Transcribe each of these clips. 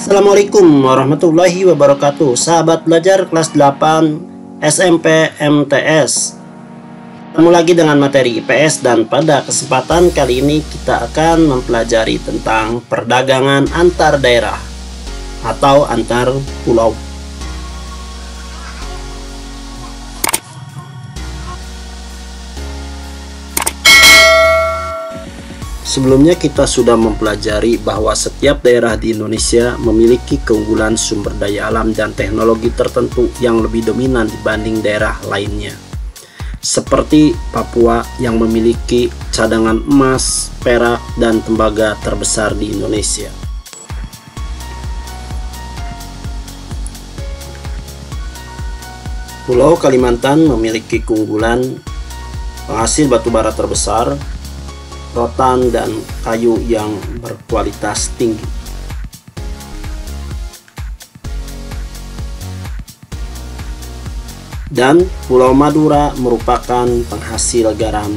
Assalamualaikum warahmatullahi wabarakatuh. Sahabat belajar kelas 8 SMP MTS. Ketemu lagi dengan materi IPS, dan pada kesempatan kali ini kita akan mempelajari tentang perdagangan antar daerah atau antar pulau. Sebelumnya kita sudah mempelajari bahwa setiap daerah di Indonesia memiliki keunggulan sumber daya alam dan teknologi tertentu yang lebih dominan dibanding daerah lainnya. Seperti Papua yang memiliki cadangan emas, perak, dan tembaga terbesar di Indonesia. Pulau Kalimantan memiliki keunggulan penghasil batu bara terbesar, rotan, dan kayu yang berkualitas tinggi. Dan Pulau Madura merupakan penghasil garam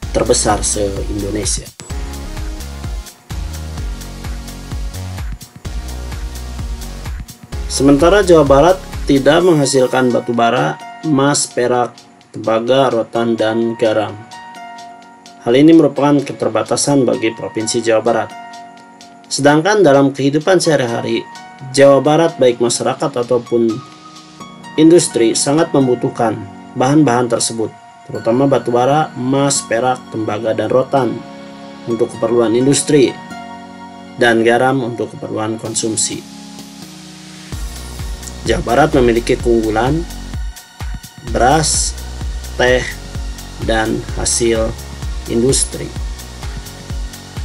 terbesar se-Indonesia. Sementara Jawa Barat tidak menghasilkan batu bara, emas, perak, tembaga, rotan, dan garam. Hal ini merupakan keterbatasan bagi Provinsi Jawa Barat. Sedangkan dalam kehidupan sehari-hari, Jawa Barat baik masyarakat ataupun industri sangat membutuhkan bahan-bahan tersebut, terutama batu bara, emas, perak, tembaga, dan rotan untuk keperluan industri, dan garam untuk keperluan konsumsi. Jawa Barat memiliki keunggulan beras, teh, dan hasil industri.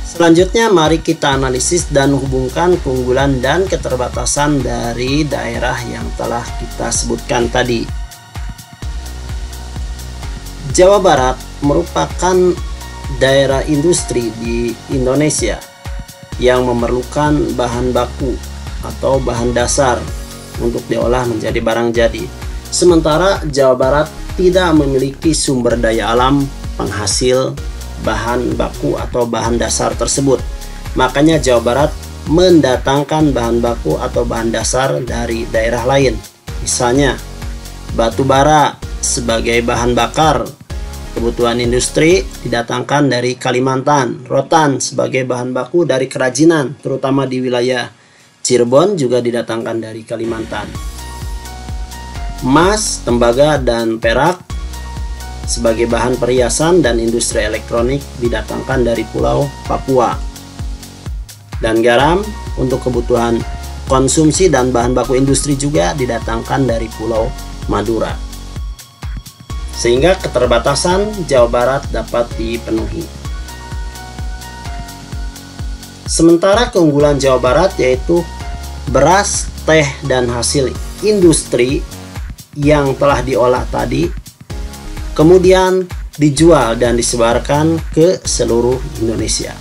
Selanjutnya mari kita analisis dan hubungkan keunggulan dan keterbatasan dari daerah yang telah kita sebutkan tadi. Jawa Barat merupakan daerah industri di Indonesia yang memerlukan bahan baku atau bahan dasar untuk diolah menjadi barang jadi. Sementara Jawa Barat tidak memiliki sumber daya alam penghasil bahan baku atau bahan dasar tersebut. Makanya Jawa Barat mendatangkan bahan baku atau bahan dasar dari daerah lain. Misalnya batu bara sebagai bahan bakar kebutuhan industri didatangkan dari Kalimantan, rotan sebagai bahan baku dari kerajinan terutama di wilayah Cirebon juga didatangkan dari Kalimantan. Emas, tembaga, dan perak sebagai bahan perhiasan dan industri elektronik didatangkan dari Pulau Papua. Dan garam untuk kebutuhan konsumsi dan bahan baku industri juga didatangkan dari Pulau Madura. Sehingga keterbatasan Jawa Barat dapat dipenuhi. Sementara keunggulan Jawa Barat yaitu beras, teh, dan hasil industri yang telah diolah tadi kemudian dijual dan disebarkan ke seluruh Indonesia.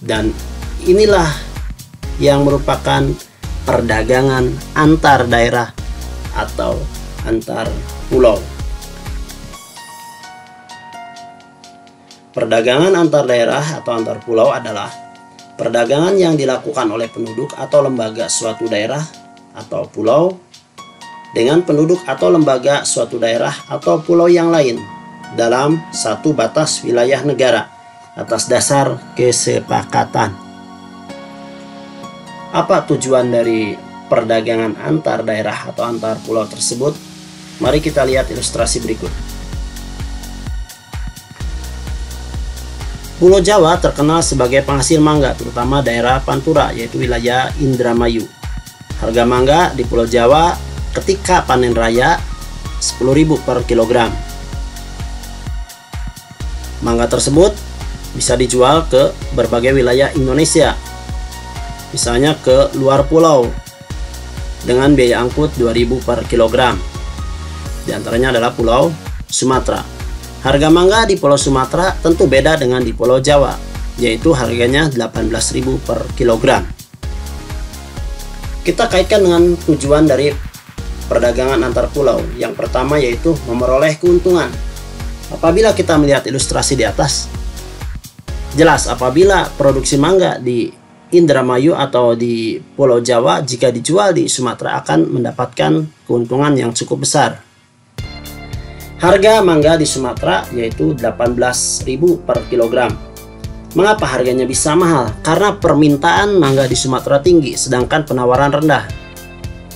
Dan inilah yang merupakan perdagangan antar daerah atau antar pulau. Perdagangan antar daerah atau antar pulau adalah perdagangan yang dilakukan oleh penduduk atau lembaga suatu daerah atau pulau dengan penduduk atau lembaga suatu daerah atau pulau yang lain dalam satu batas wilayah negara atas dasar kesepakatan. Apa tujuan dari perdagangan antar daerah atau antar pulau tersebut? Mari kita lihat ilustrasi berikut. Pulau Jawa terkenal sebagai penghasil mangga, terutama daerah Pantura, yaitu wilayah Indramayu. Harga mangga di Pulau Jawa ketika panen raya 10.000 per kilogram. Mangga tersebut bisa dijual ke berbagai wilayah Indonesia, misalnya ke luar pulau dengan biaya angkut 2.000 per kilogram. Di antaranya adalah Pulau Sumatera. Harga mangga di Pulau Sumatera tentu beda dengan di Pulau Jawa, yaitu harganya 18.000 per kilogram. Kita kaitkan dengan tujuan dari perdagangan antar pulau. Yang pertama yaitu memperoleh keuntungan. Apabila kita melihat ilustrasi di atas, Jelas apabila produksi mangga di Indramayu atau di Pulau Jawa jika dijual di Sumatera akan mendapatkan keuntungan yang cukup besar. Harga mangga di Sumatera yaitu 18.000 per kilogram. Mengapa harganya bisa mahal? Karena permintaan mangga di Sumatera tinggi sedangkan penawaran rendah.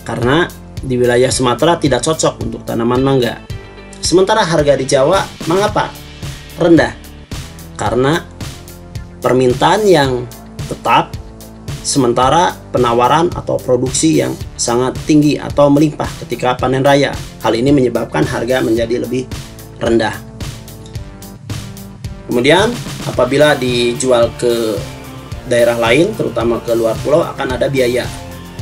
Karena di wilayah Sumatera tidak cocok untuk tanaman mangga. Sementara harga di Jawa mengapa rendah? Karena permintaan yang tetap, sementara penawaran atau produksi yang sangat tinggi atau melimpah ketika panen raya. Hal ini menyebabkan harga menjadi lebih rendah. Kemudian apabila dijual ke daerah lain, terutama ke luar pulau, akan ada biaya,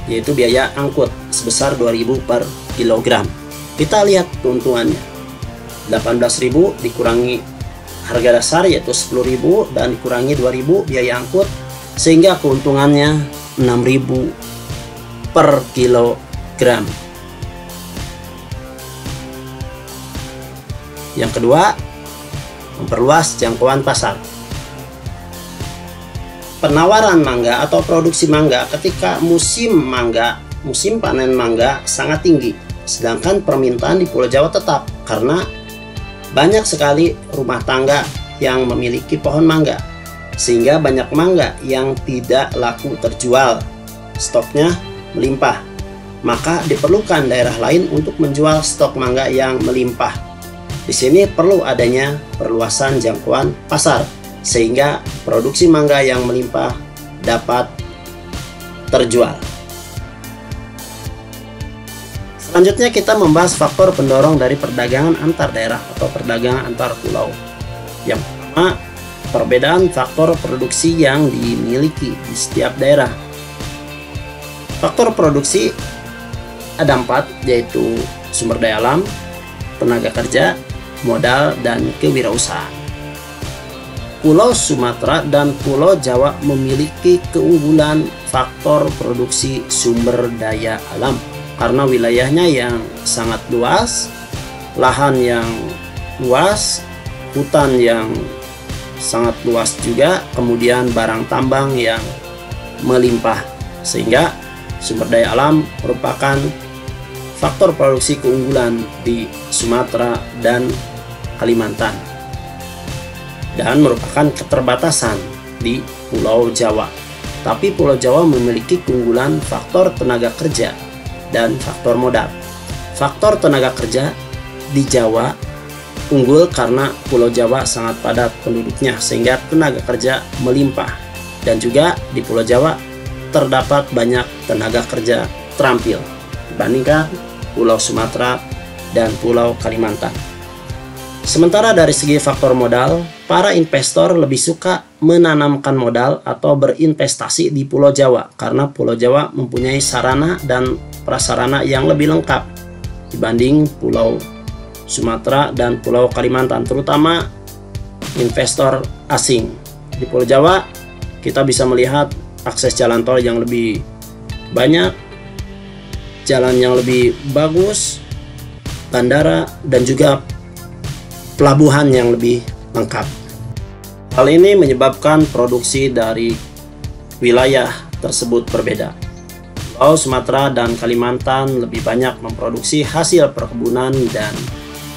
yaitu biaya angkut sebesar 2.000 per kilogram. Kita lihat keuntungannya. 18.000 dikurangi harga dasar yaitu 10.000 dan dikurangi 2.000 biaya angkut, sehingga keuntungannya 6.000 per kilogram. Yang kedua, memperluas jangkauan pasar. Penawaran mangga atau produksi mangga ketika musim panen mangga sangat tinggi, sedangkan permintaan di Pulau Jawa tetap karena banyak sekali rumah tangga yang memiliki pohon mangga, sehingga banyak mangga yang tidak laku terjual, stoknya melimpah. Maka diperlukan daerah lain untuk menjual stok mangga yang melimpah. Di sini perlu adanya perluasan jangkauan pasar, sehingga produksi mangga yang melimpah dapat terjual. Selanjutnya kita membahas faktor pendorong dari perdagangan antar daerah atau perdagangan antar pulau. Yang pertama, perbedaan faktor produksi yang dimiliki di setiap daerah. Faktor produksi ada 4, yaitu sumber daya alam, tenaga kerja, modal, dan kewirausahaan. Pulau Sumatera dan Pulau Jawa memiliki keunggulan faktor produksi sumber daya alam karena wilayahnya yang sangat luas, lahan yang luas, hutan yang sangat luas juga, kemudian barang tambang yang melimpah, sehingga sumber daya alam merupakan faktor produksi keunggulan di Sumatera dan Kalimantan, dan merupakan keterbatasan di Pulau Jawa. Tapi Pulau Jawa memiliki keunggulan faktor tenaga kerja dan faktor modal. Faktor tenaga kerja di Jawa unggul karena Pulau Jawa sangat padat penduduknya sehingga tenaga kerja melimpah, dan juga di Pulau Jawa terdapat banyak tenaga kerja terampil dibandingkan Pulau Sumatera dan Pulau Kalimantan. Sementara dari segi faktor modal, para investor lebih suka menanamkan modal atau berinvestasi di Pulau Jawa karena Pulau Jawa mempunyai sarana dan prasarana yang lebih lengkap dibanding Pulau Sumatera dan Pulau Kalimantan, terutama investor asing. Di Pulau Jawa kita bisa melihat akses jalan tol yang lebih banyak, jalan yang lebih bagus, bandara, dan juga pelabuhan yang lebih lengkap. Hal ini menyebabkan produksi dari wilayah tersebut berbeda. Pulau Sumatera dan Kalimantan lebih banyak memproduksi hasil perkebunan dan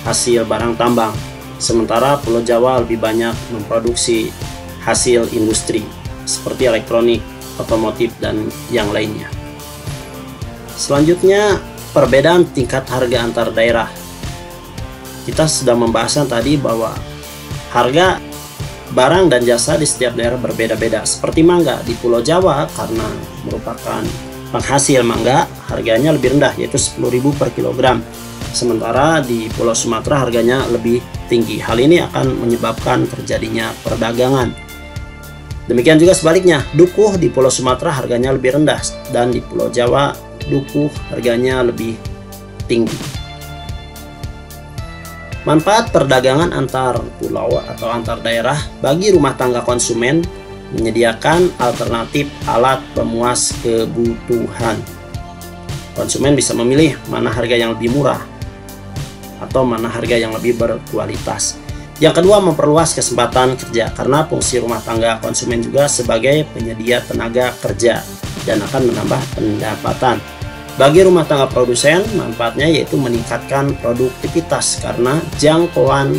hasil barang tambang, sementara Pulau Jawa lebih banyak memproduksi hasil industri seperti elektronik, otomotif, dan yang lainnya. Selanjutnya, perbedaan tingkat harga antar daerah. Kita sudah membahas tadi bahwa harga barang dan jasa di setiap daerah berbeda-beda. Seperti mangga di Pulau Jawa karena merupakan penghasil mangga, harganya lebih rendah yaitu 10.000 per kilogram. Sementara di Pulau Sumatera harganya lebih tinggi. Hal ini akan menyebabkan terjadinya perdagangan. Demikian juga sebaliknya, dukuh di Pulau Sumatera harganya lebih rendah dan di Pulau Jawa dukuh harganya lebih tinggi. Manfaat perdagangan antar pulau atau antar daerah bagi rumah tangga konsumen menyediakan alternatif alat pemuas kebutuhan. Konsumen bisa memilih mana harga yang lebih murah atau mana harga yang lebih berkualitas. Yang kedua, memperluas kesempatan kerja, karena fungsi rumah tangga konsumen juga sebagai penyedia tenaga kerja dan akan menambah pendapatan. Bagi rumah tangga produsen, manfaatnya yaitu meningkatkan produktivitas karena jangkauan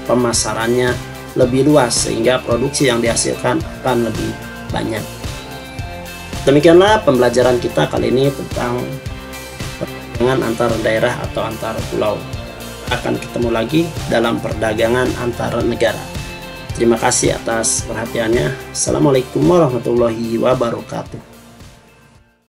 pemasarannya lebih luas sehingga produksi yang dihasilkan akan lebih banyak. Demikianlah pembelajaran kita kali ini tentang perdagangan antar daerah atau antar pulau. Akan ketemu lagi dalam perdagangan antar negara. Terima kasih atas perhatiannya. Assalamualaikum warahmatullahi wabarakatuh.